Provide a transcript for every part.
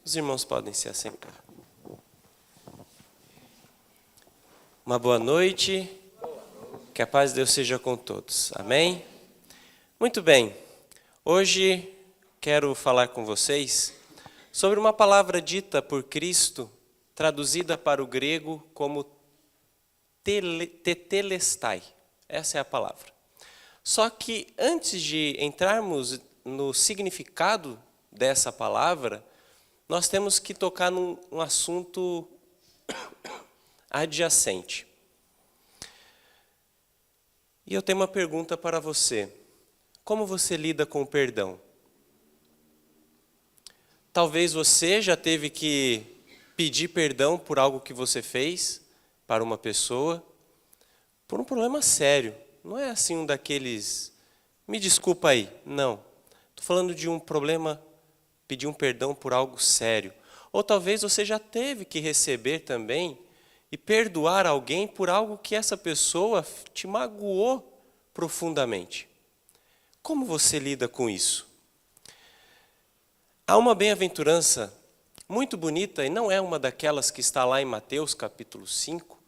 Os irmãos podem se assentar. Uma boa noite. Que a paz de Deus seja com todos. Amém? Muito bem. Hoje quero falar com vocês sobre uma palavra dita por Cristo, traduzida para o grego como tetelestai. Essa é a palavra. Só que antes de entrarmos no significado dessa palavra, nós temos que tocar num assunto adjacente. E eu tenho uma pergunta para você. Como você lida com o perdão? Talvez você já teve que pedir perdão por algo que você fez para uma pessoa, por um problema sério. Não é assim um daqueles, me desculpa aí, não. Estou falando de um problema, pedir um perdão por algo sério. Ou talvez você já teve que receber também e perdoar alguém por algo que essa pessoa te magoou profundamente. Como você lida com isso? Há uma bem-aventurança muito bonita, e não é uma daquelas que está lá em Mateus capítulo 5,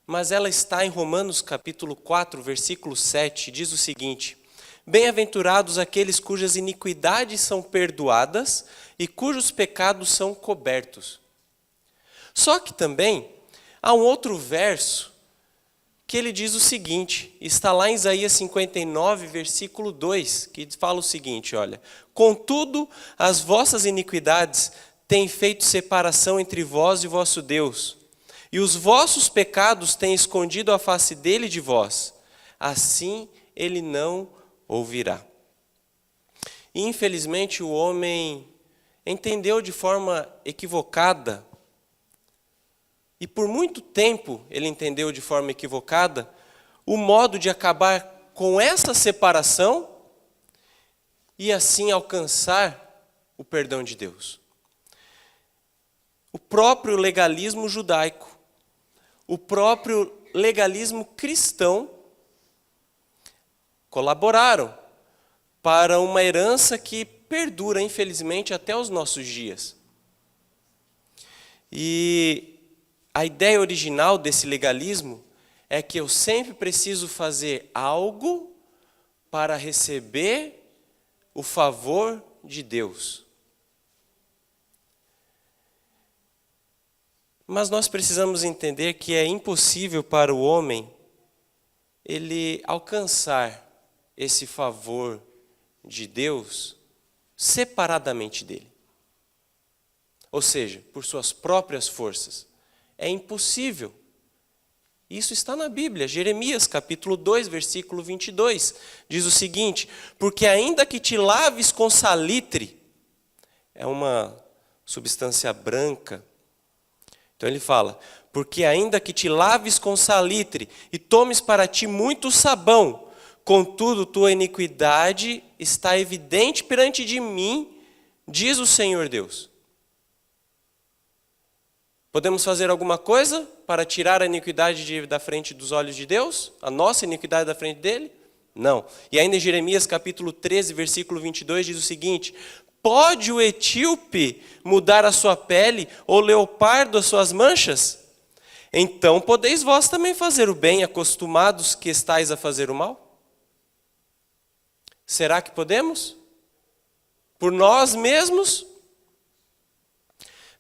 mas ela está em Romanos capítulo 4, versículo 7, diz o seguinte: bem-aventurados aqueles cujas iniquidades são perdoadas e cujos pecados são cobertos. Só que também há um outro verso que ele diz o seguinte, está lá em Isaías 59, versículo 2, que fala o seguinte, olha: contudo, as vossas iniquidades têm feito separação entre vós e vosso Deus, e os vossos pecados têm escondido a face dele de vós, assim ele não ouvirá. E infelizmente o homem entendeu de forma equivocada, e por muito tempo ele entendeu de forma equivocada, o modo de acabar com essa separação e assim alcançar o perdão de Deus. O próprio legalismo judaico, o próprio legalismo cristão colaboraram para uma herança que perdura, infelizmente, até os nossos dias. E a ideia original desse legalismo é que eu sempre preciso fazer algo para receber o favor de Deus. Mas nós precisamos entender que é impossível para o homem ele alcançar esse favor de Deus separadamente dele. Ou seja, por suas próprias forças. É impossível. Isso está na Bíblia. Jeremias capítulo 2, versículo 22. Diz o seguinte: porque ainda que te laves com salitre, é uma substância branca. Então ele fala, porque ainda que te laves com salitre e tomes para ti muito sabão, contudo tua iniquidade está evidente perante de mim, diz o Senhor Deus. Podemos fazer alguma coisa para tirar a iniquidade da frente dos olhos de Deus? A nossa iniquidade da frente dele? Não. E ainda em Jeremias capítulo 13, versículo 22 diz o seguinte: pode o etíope mudar a sua pele ou o leopardo as suas manchas? Então podeis vós também fazer o bem, acostumados que estáis a fazer o mal? Será que podemos? Por nós mesmos?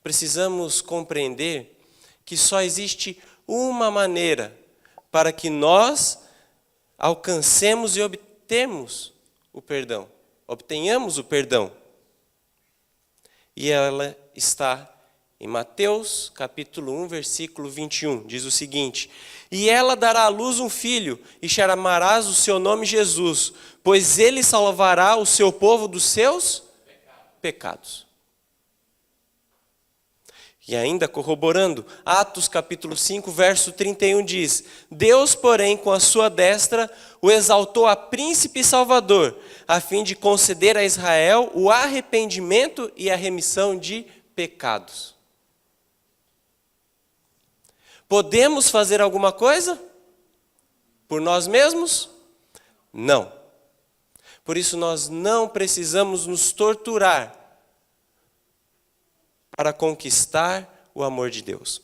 Precisamos compreender que só existe uma maneira para que nós alcancemos e obtenhamos o perdão. E ela está em Mateus capítulo 1, versículo 21. Diz o seguinte: e ela dará à luz um filho, e chamarás o seu nome Jesus, pois ele salvará o seu povo dos seus pecados. E ainda corroborando, Atos capítulo 5, verso 31 diz: Deus, porém, com a sua destra, o exaltou a príncipe e salvador, a fim de conceder a Israel o arrependimento e a remissão de pecados. Podemos fazer alguma coisa por nós mesmos? Não. Por isso nós não precisamos nos torturar para conquistar o amor de Deus.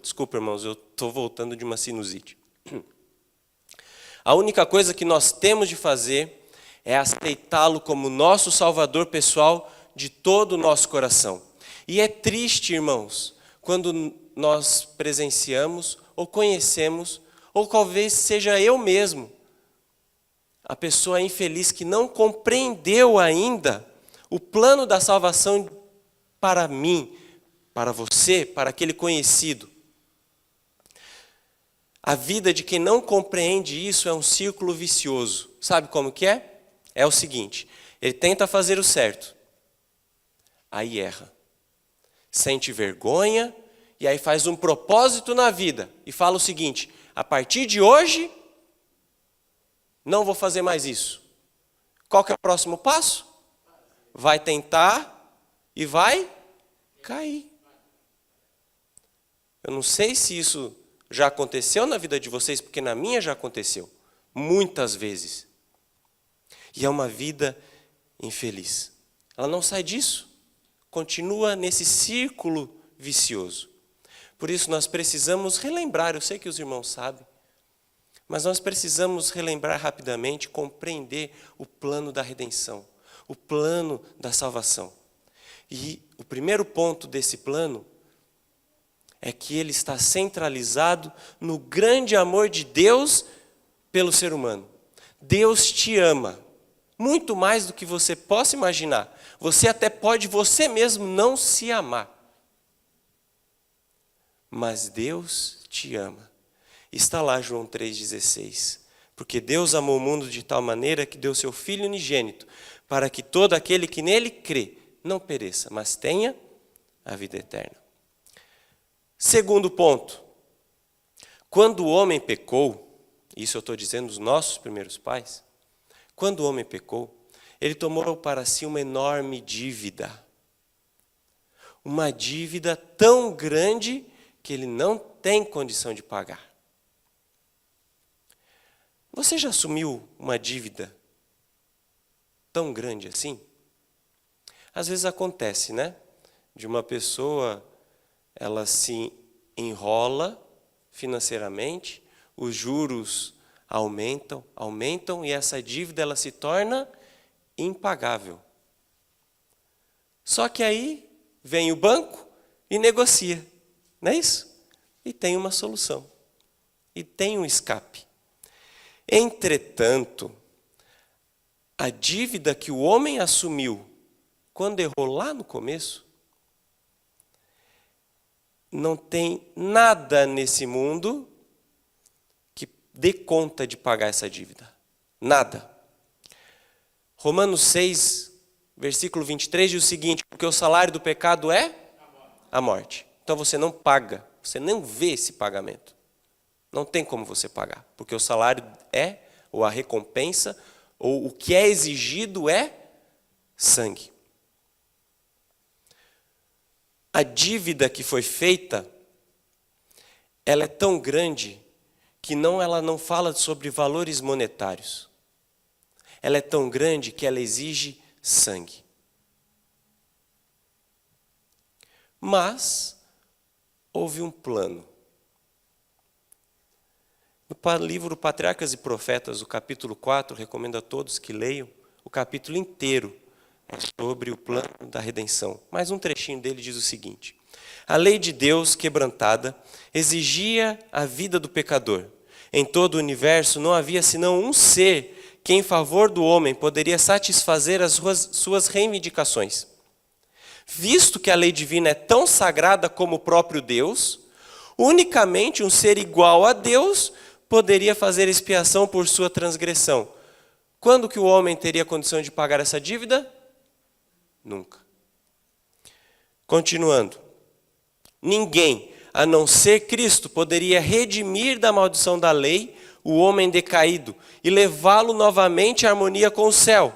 Desculpa, irmãos, eu estou voltando de uma sinusite. A única coisa que nós temos de fazer é aceitá-lo como nosso Salvador pessoal de todo o nosso coração. E é triste, irmãos, quando nós presenciamos ou conhecemos, ou talvez seja eu mesmo, a pessoa infeliz que não compreendeu ainda o plano da salvação para mim, para você, para aquele conhecido. A vida de quem não compreende isso é um círculo vicioso. Sabe como que é? É o seguinte, ele tenta fazer o certo, aí erra. Sente vergonha, e aí faz um propósito na vida, e fala o seguinte, a partir de hoje, não vou fazer mais isso. Qual que é o próximo passo? Vai tentar e vai cair. Eu não sei se isso já aconteceu na vida de vocês, porque na minha já aconteceu, muitas vezes. E é uma vida infeliz. Ela não sai disso, continua nesse círculo vicioso. Por isso nós precisamos relembrar, eu sei que os irmãos sabem, mas nós precisamos relembrar rapidamente, compreender o plano da redenção, o plano da salvação. E o primeiro ponto desse plano é que ele está centralizado no grande amor de Deus pelo ser humano. Deus te ama, muito mais do que você possa imaginar. Você até pode você mesmo não se amar. Mas Deus te ama. Está lá João 3,16. Porque Deus amou o mundo de tal maneira que deu seu Filho unigênito, para que todo aquele que nele crê não pereça, mas tenha a vida eterna. Segundo ponto. Quando o homem pecou, isso eu estou dizendo dos nossos primeiros pais, quando o homem pecou, ele tomou para si uma enorme dívida. Uma dívida tão grande que ele não tem condição de pagar. Você já assumiu uma dívida tão grande assim? Às vezes acontece, né? De uma pessoa, ela se enrola financeiramente, os juros aumentam e essa dívida ela se torna impagável. Só que aí vem o banco e negocia, não é isso? E tem uma solução, e tem um escape. Entretanto, a dívida que o homem assumiu quando errou lá no começo, não tem nada nesse mundo que dê conta de pagar essa dívida. Nada. Romanos 6, versículo 23 diz o seguinte, porque o salário do pecado é a morte. Então você não paga, você não vê esse pagamento. Não tem como você pagar, porque o salário é, ou a recompensa, ou o que é exigido é sangue. A dívida que foi feita, ela é tão grande que ela não fala sobre valores monetários. Ela é tão grande que ela exige sangue. Mas houve um plano. No livro Patriarcas e Profetas, o capítulo 4, recomendo a todos que leiam, o capítulo inteiro é sobre o plano da redenção. Mas um trechinho dele diz o seguinte, a lei de Deus quebrantada exigia a vida do pecador. Em todo o universo não havia senão um ser que em favor do homem poderia satisfazer as suas reivindicações. Visto que a lei divina é tão sagrada como o próprio Deus, unicamente um ser igual a Deus poderia fazer expiação por sua transgressão. Quando que o homem teria condição de pagar essa dívida? Nunca. Continuando. Ninguém, a não ser Cristo, poderia redimir da maldição da lei o homem decaído e levá-lo novamente à harmonia com o céu.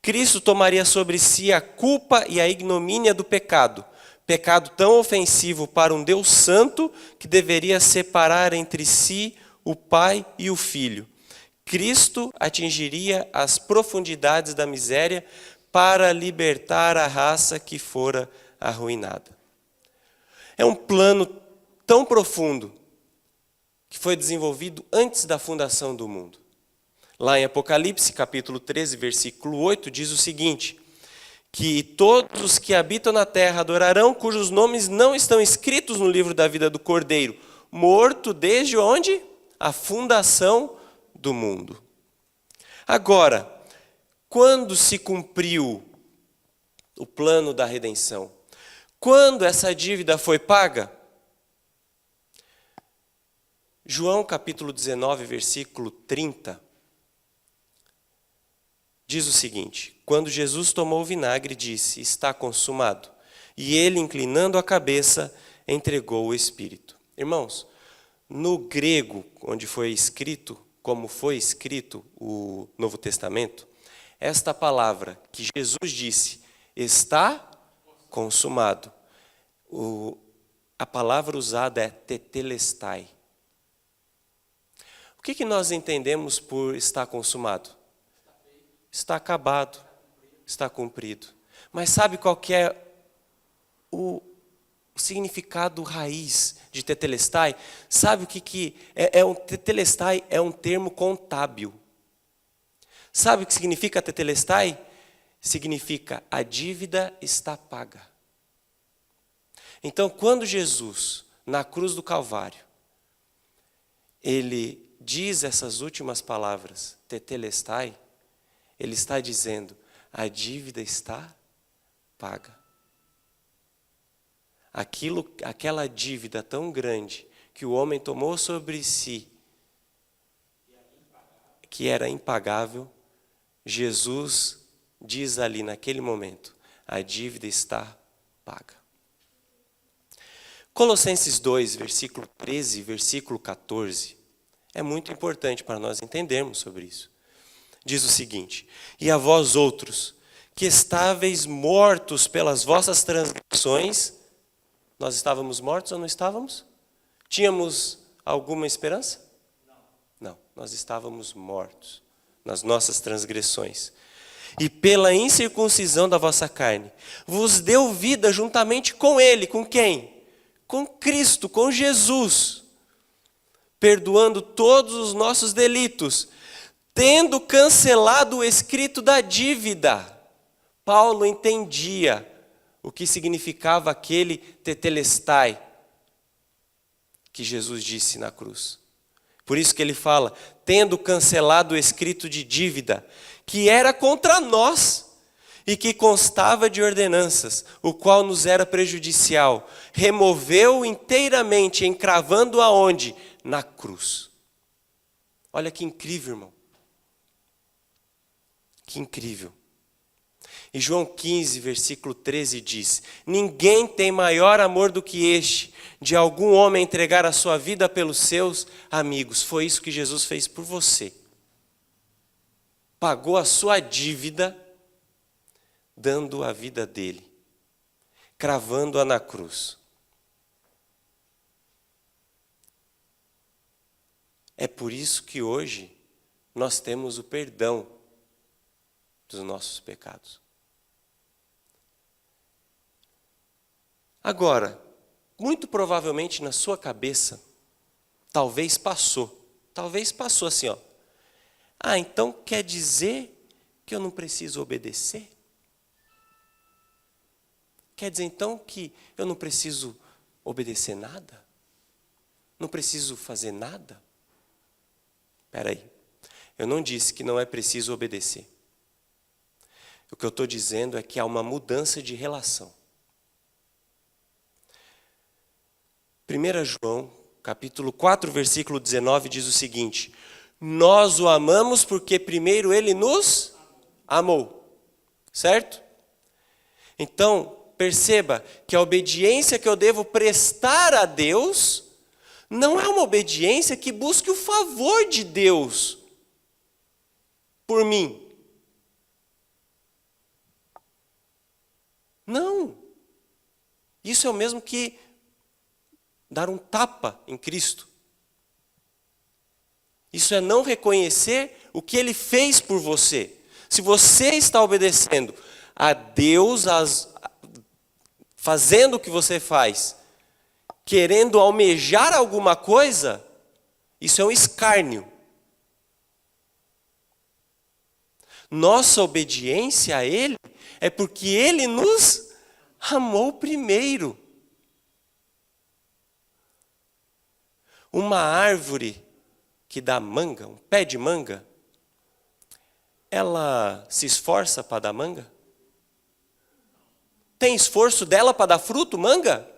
Cristo tomaria sobre si a culpa e a ignomínia do pecado, pecado tão ofensivo para um Deus santo que deveria separar entre si o Pai e o Filho. Cristo atingiria as profundidades da miséria para libertar a raça que fora arruinada. É um plano tão profundo que foi desenvolvido antes da fundação do mundo. Lá em Apocalipse, capítulo 13, versículo 8, diz o seguinte: que todos os que habitam na terra adorarão, cujos nomes não estão escritos no livro da vida do Cordeiro, morto desde onde? A fundação do mundo. Agora, quando se cumpriu o plano da redenção? Quando essa dívida foi paga? João capítulo 19, versículo 30, diz o seguinte: quando Jesus tomou o vinagre, disse, está consumado. E ele, inclinando a cabeça, entregou o Espírito. Irmãos, no grego, onde foi escrito, como foi escrito o Novo Testamento, esta palavra que Jesus disse, está consumado. A palavra usada é tetelestai. O que nós entendemos por estar consumado? Está acabado, está cumprido. Mas sabe qual que é o significado raiz de tetelestai? Sabe o que é? Tetelestai é um termo contábil. Sabe o que significa tetelestai? Significa a dívida está paga. Então, quando Jesus, na cruz do Calvário, ele diz essas últimas palavras, tetelestai, ele está dizendo, a dívida está paga. Aquela dívida tão grande que o homem tomou sobre si, que era impagável, Jesus diz ali naquele momento, a dívida está paga. Colossenses 2, versículo 13, versículo 14, é muito importante para nós entendermos sobre isso. Diz o seguinte: e a vós outros, que estáveis mortos pelas vossas transgressões, nós estávamos mortos ou não estávamos? Tínhamos alguma esperança? Não, nós estávamos mortos nas nossas transgressões. E pela incircuncisão da vossa carne, vos deu vida juntamente com ele. Com quem? Com Cristo, com Jesus, perdoando todos os nossos delitos, tendo cancelado o escrito da dívida. Paulo entendia o que significava aquele tetelestai que Jesus disse na cruz. Por isso que ele fala, tendo cancelado o escrito de dívida, que era contra nós, e que constava de ordenanças, o qual nos era prejudicial, removeu inteiramente, encravando aonde? Na cruz. Olha que incrível, irmão. Que incrível. E João 15, versículo 13 diz, ninguém tem maior amor do que este, de algum homem entregar a sua vida pelos seus amigos. Foi isso que Jesus fez por você. Pagou a sua dívida, dando a vida dele, cravando-a na cruz. É por isso que hoje nós temos o perdão dos nossos pecados. Agora, muito provavelmente na sua cabeça, talvez passou assim, ó. Ah, então quer dizer que eu não preciso obedecer? Quer dizer então que eu não preciso obedecer nada? Não preciso fazer nada? Espera aí, eu não disse que não é preciso obedecer. O que eu estou dizendo é que há uma mudança de relação. 1 João, capítulo 4, versículo 19, diz o seguinte, nós o amamos porque primeiro ele nos amou, certo? Então, perceba que a obediência que eu devo prestar a Deus não é uma obediência que busque o favor de Deus por mim. Não. Isso é o mesmo que dar um tapa em Cristo. Isso é não reconhecer o que Ele fez por você. Se você está obedecendo a Deus, fazendo o que você faz, querendo almejar alguma coisa, isso é um escárnio. Nossa obediência a Ele é porque Ele nos amou primeiro. Uma árvore que dá manga, um pé de manga, ela se esforça para dar manga? Tem esforço dela para dar fruto, manga?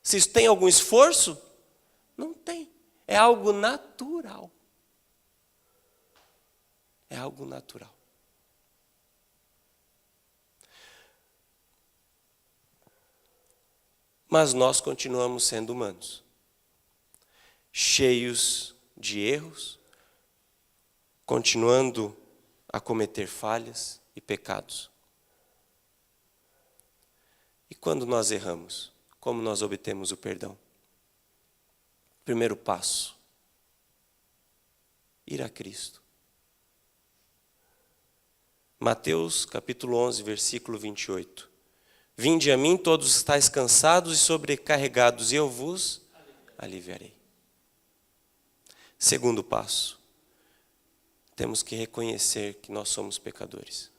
Se tem algum esforço? Não tem. É algo natural. É algo natural. Mas nós continuamos sendo humanos, cheios de erros, continuando a cometer falhas e pecados. E quando nós erramos, como nós obtemos o perdão? Primeiro passo: ir a Cristo. Mateus capítulo 11, versículo 28. Vinde a mim todos estáis cansados e sobrecarregados, e eu vos aliviarei. Segundo passo: temos que reconhecer que nós somos pecadores.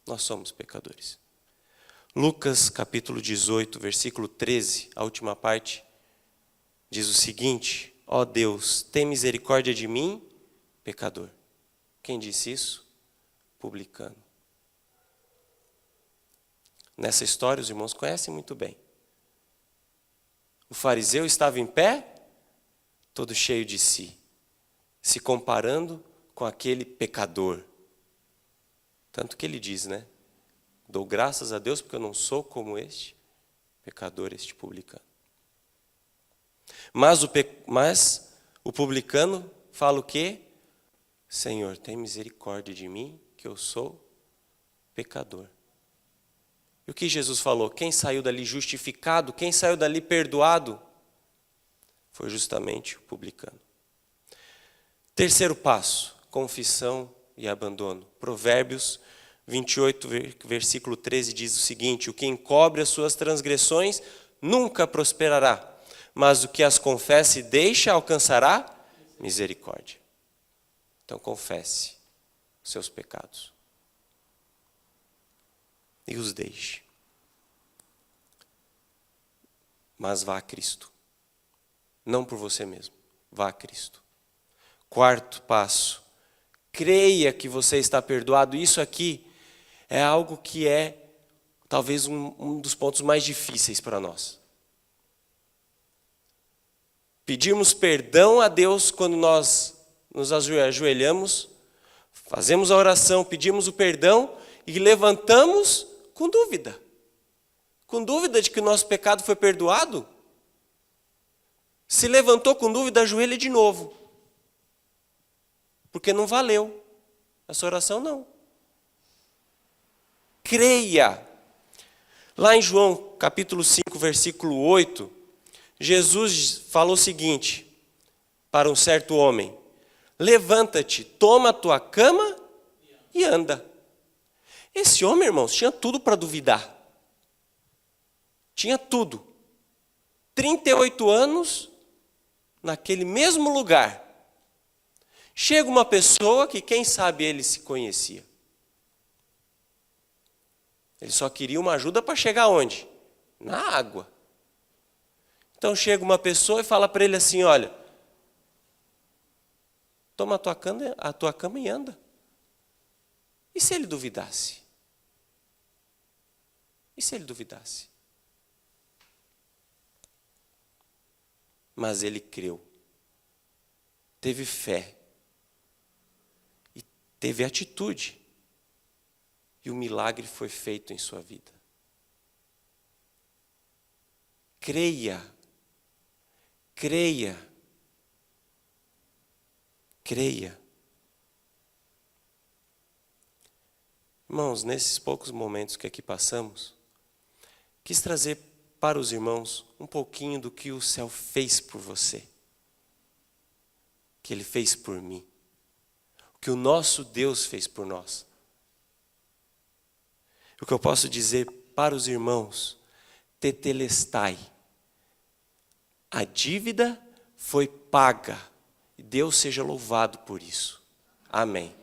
Nós somos pecadores. Lucas capítulo 18, versículo 13, a última parte, diz o seguinte: ó Deus, tem misericórdia de mim, pecador. Quem disse isso? Publicano. Nessa história, os irmãos conhecem muito bem. O fariseu estava em pé, todo cheio de si, se comparando com aquele pecador. Tanto que ele diz, né? Dou graças a Deus porque eu não sou como este pecador, este publicano. Mas o publicano fala o quê? Senhor, tem misericórdia de mim, que eu sou pecador. E o que Jesus falou? Quem saiu dali justificado, quem saiu dali perdoado, foi justamente o publicano. Terceiro passo: confissão e abandono. Provérbios 28, versículo 13 diz o seguinte: o que encobre as suas transgressões nunca prosperará, mas o que as confessa e deixa alcançará misericórdia. Então confesse os seus pecados e os deixe. Mas vá a Cristo. Não por você mesmo, vá a Cristo. Quarto passo: creia que você está perdoado. Isso aqui é algo que é talvez um dos pontos mais difíceis para nós. Pedirmos perdão a Deus quando nós nos ajoelhamos, fazemos a oração, pedimos o perdão e levantamos com dúvida. Com dúvida de que o nosso pecado foi perdoado. Se levantou com dúvida, ajoelhe de novo. Porque não valeu. Essa oração não. Creia. Lá em João capítulo 5, versículo 8, Jesus falou o seguinte para um certo homem: levanta-te, toma a tua cama e anda. Esse homem, irmãos, tinha tudo para duvidar. Tinha tudo. 38 anos naquele mesmo lugar. Chega uma pessoa que, quem sabe, ele se conhecia. Ele só queria uma ajuda para chegar onde? Na água. Então chega uma pessoa e fala para ele assim: olha, toma a tua cama e anda. E se ele duvidasse? E se ele duvidasse? Mas ele creu, teve fé e teve atitude. E o milagre foi feito em sua vida. Creia, creia, creia. Irmãos, nesses poucos momentos que aqui passamos, quis trazer para os irmãos um pouquinho do que o céu fez por você, que Ele fez por mim. O que o nosso Deus fez por nós. O que eu posso dizer para os irmãos, tetelestai. A dívida foi paga. E Deus seja louvado por isso. Amém.